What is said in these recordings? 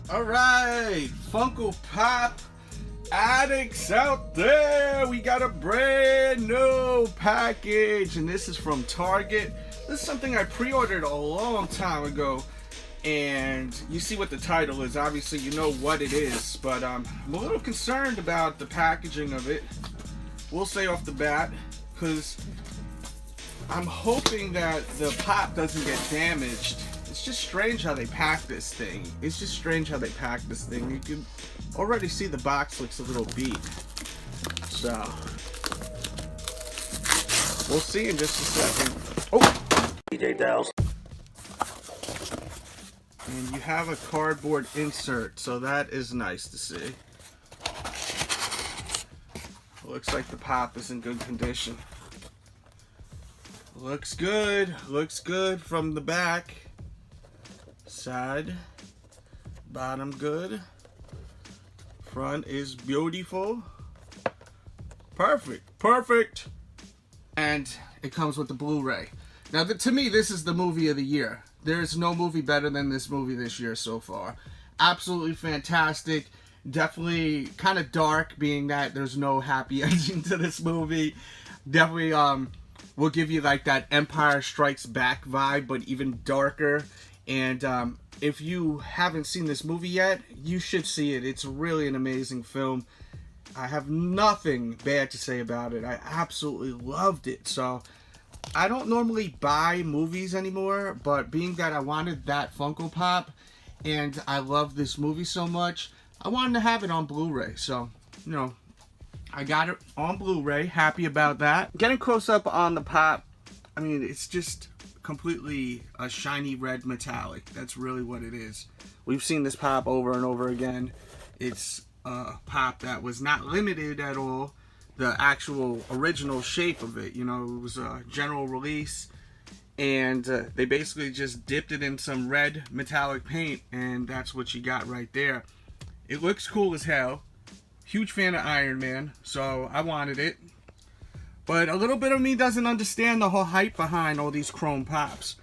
Alright, Funko Pop addicts out there, we got a brand new package, and this is from Target. This is something I pre-ordered a long time ago, and you see what the title is. Obviously you know what it is, but I'm a little concerned about the packaging of it. We'll say off the bat, because I'm hoping that the pop doesn't get damaged. It's just strange how they pack this thing. It's just strange how they pack this thing. You can already see the box looks a little beat. So we'll see in just a second. Oh, DJ Delz. And you have a cardboard insert, so that is nice to see. Looks like the pop is in good condition. Looks good from the back. Side, bottom good. Front is beautiful. Perfect. And it comes with the Blu-ray. Now, to me, this is the movie of the year. There's no movie better than this movie this year so far. Absolutely fantastic. Definitely kind of dark, being that there's no happy ending to this movie. Definitely will give you like that Empire Strikes Back vibe, but even darker. And if you haven't seen this movie yet, you should see it. It's really an amazing film. I have nothing bad to say about it. I absolutely loved it. So I don't normally buy movies anymore, but being that I wanted that Funko Pop and I love this movie so much, I wanted to have it on Blu-ray. So, you know, I got it on Blu-ray. Happy about that. Getting close up on the pop, I mean, it's just completely a shiny red metallic. That's really what it is. We've seen this pop over and over again. It's a pop that was not limited at all. The actual original shape of it, you know, it was a general release, and they basically just dipped it in some red metallic paint, and that's what you got right there. It looks cool as hell. Huge fan of Iron Man, so I wanted it. But a little bit of me doesn't understand the whole hype behind all these chrome pops.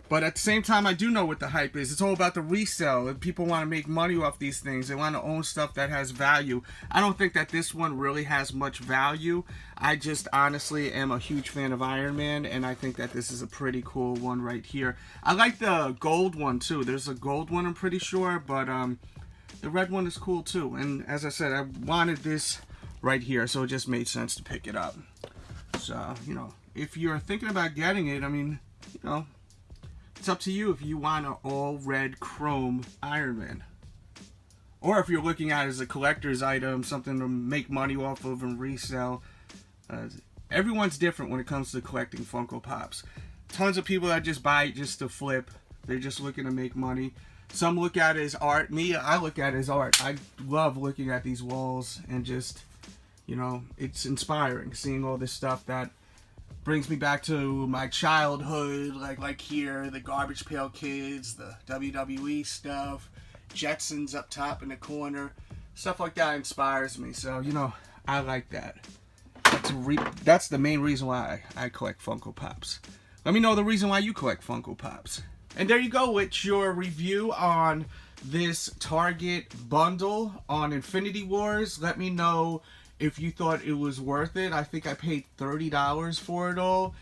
But at the same time, I do know what the hype is. It's all about the resale. People want to make money off these things. They want to own stuff that has value. I don't think that this one really has much value. I just honestly am a huge fan of Iron Man, and I think that this is a pretty cool one right here. I like the gold one too. There's a gold one, I'm pretty sure, but the red one is cool too. And as I said, I wanted this right here, so it just made sense to pick it up. So, you know, if you're thinking about getting it, I mean, you know, it's up to you if you want an all red chrome Iron Man. Or if you're looking at it as a collector's item, something to make money off of and resell. Everyone's different when it comes to collecting Funko Pops. Tons of people that just buy it just to flip. They're just looking to make money. Some look at it as art. Me, I look at it as art. I love looking at these walls and just, you know, it's inspiring seeing all this stuff that brings me back to my childhood, like here, the Garbage Pail Kids, the WWE stuff, Jetsons up top in the corner, stuff like that inspires me. So, you know, I like that. That's the main reason why I collect Funko Pops. Let me know the reason why you collect Funko Pops. And there you go, it's your review on this Target bundle on Infinity Wars. Let me know if you thought it was worth it. I think I paid $30 for it all,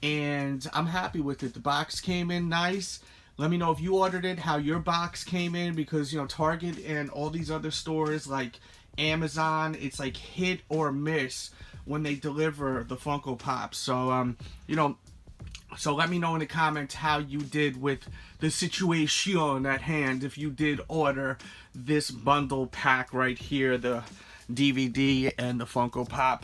and I'm happy with it. The box came in nice. Let me know if you ordered it, how your box came in, because, you know, Target and all these other stores like Amazon, it's like hit or miss when they deliver the Funko Pops. So, you know, so let me know in the comments how you did with the situation at hand, if you did order this bundle pack right here, the DVD and the Funko Pop.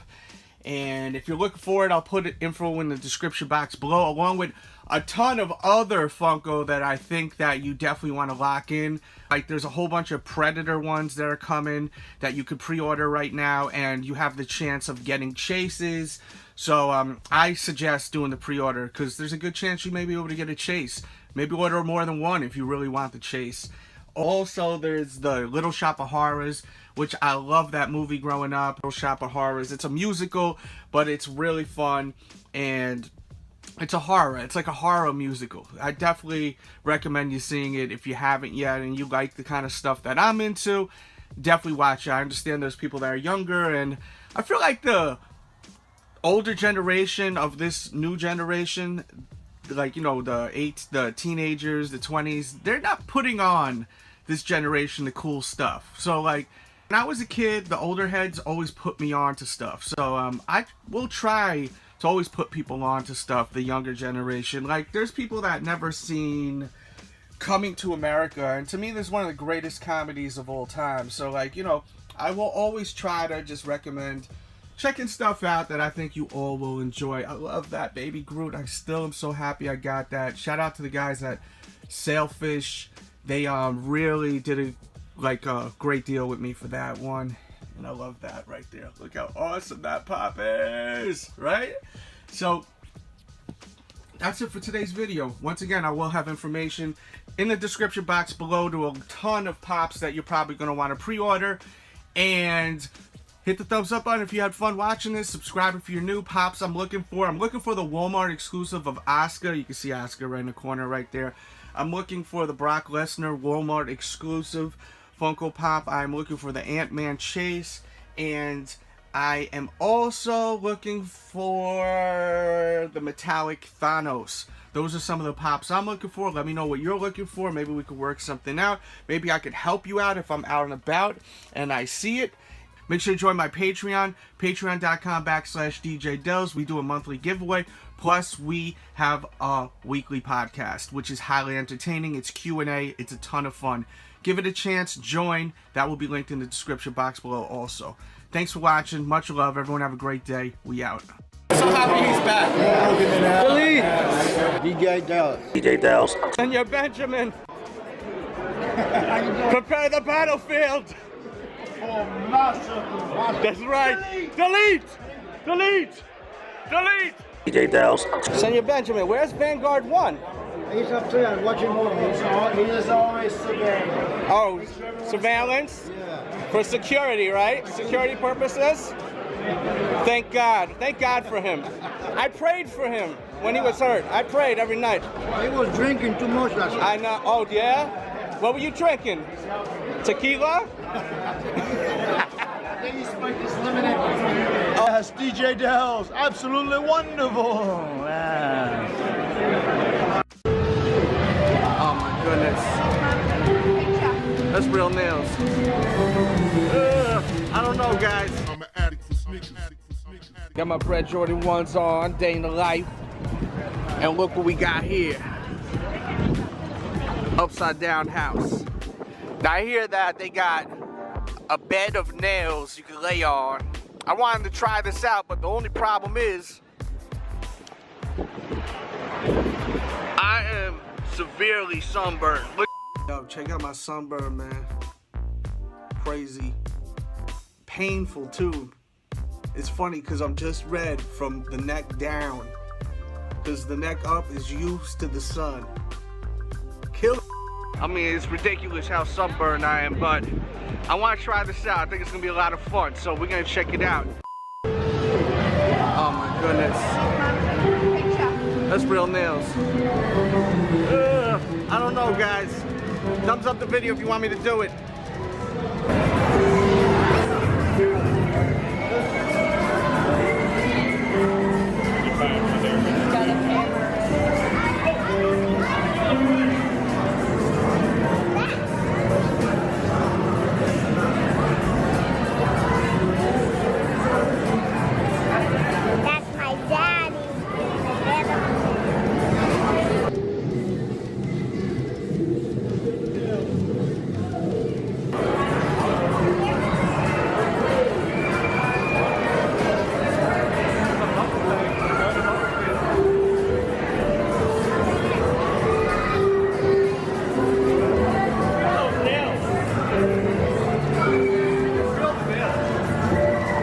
And if you're looking for it, I'll put info in the description box below, along with a ton of other Funko that I think that you definitely want to lock in. Like, there's a whole bunch of Predator ones that are coming that you could pre-order right now, and you have the chance of getting chases. So I suggest doing the pre-order, because there's a good chance you may be able to get a chase. Maybe order more than one if you really want the chase. Also, there's the Little Shop of Horrors, which I love that movie growing up. Little Shop of Horrors. It's a musical, but it's really fun, and it's a horror. It's like a horror musical. I definitely recommend you seeing it if you haven't yet and you like the kind of stuff that I'm into. Definitely watch it. I understand there's people that are younger, and I feel like the older generation of this new generation, like, you know, the teenagers, the 20s, they're not putting on this generation the cool stuff. So, like, when I was a kid, the older heads always put me on to stuff. So, I will try to always put people on to stuff, the younger generation. Like, there's people that never seen Coming to America, and to me, this is one of the greatest comedies of all time. So, like, you know, I will always try to just recommend checking stuff out that I think you all will enjoy. I love that Baby Groot. I still am so happy I got that. Shout out to the guys at Sailfish. They really did a great deal with me for that one, and I love that right there. Look how awesome that pop is, right? So that's it for today's video. Once again, I will have information in the description box below to a ton of pops that you're probably going to want to pre-order. And hit the thumbs up button if you had fun watching this. Subscribe if you're new. Pops I'm looking for the Walmart exclusive of Asuka. You can see Asuka right in the corner right there. I'm looking for the Brock Lesnar Walmart exclusive Funko Pop. I'm looking for the Ant-Man Chase. And I am also looking for the metallic Thanos. Those are some of the pops I'm looking for. Let me know what you're looking for. Maybe we could work something out. Maybe I could help you out if I'm out and about and I see it. Make sure to join my Patreon, patreon.com/DJ Delz. We do a monthly giveaway. Plus, we have a weekly podcast, which is highly entertaining. It's Q&A. It's a ton of fun. Give it a chance. Join. That will be linked in the description box below also. Thanks for watching. Much love. Everyone have a great day. We out. So happy he's back. DJ Delz. DJ Delz. And you're Benjamin. Prepare the battlefield. That's right. Delete. Delete. Delete. DJ Delz. Senor Benjamin, where's Vanguard 1? He's up there watching movies. He is always surveilling. Oh, surveillance? Yeah. For security, right? Security purposes? Thank God. Thank God for him. I prayed for him when he was hurt. I prayed every night. He was drinking too much last night. I know. Oh, yeah? What were you drinking? Tequila? Yes, DJ Delz. Absolutely wonderful. Yeah. Oh, my goodness. That's real nails. I don't know, guys. I'm an addict for sneakers. Got my Bread Jordan 1s on, day in the life. And look what we got here. Upside down house. Now I hear that they got a bed of nails you can lay on. I wanted to try this out, but the only problem is I am severely sunburned. Look. Yo, check out my sunburn, man. Crazy. Painful too. It's funny because I'm just red from the neck down. Because the neck up is used to the sun. Kill. I mean, it's ridiculous how sunburned I am, but I want to try this out. I think it's going to be a lot of fun, so we're going to check it out. Oh my goodness. That's real nails. I don't know, guys. Thumbs up the video if you want me to do it. That's my daddy.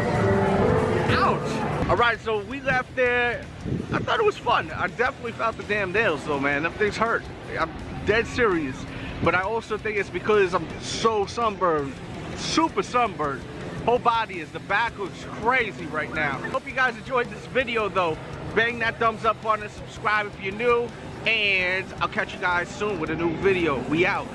Alright, so we left there. I thought it was fun. I definitely felt the damn nails though, man. Them things hurt. I'm dead serious. But I also think it's because I'm so sunburned, super sunburned, Whole body is. The back looks crazy right now. Hope you guys enjoyed this video though. Bang that thumbs up button and subscribe if you're new. And I'll catch you guys soon with a new video. We out.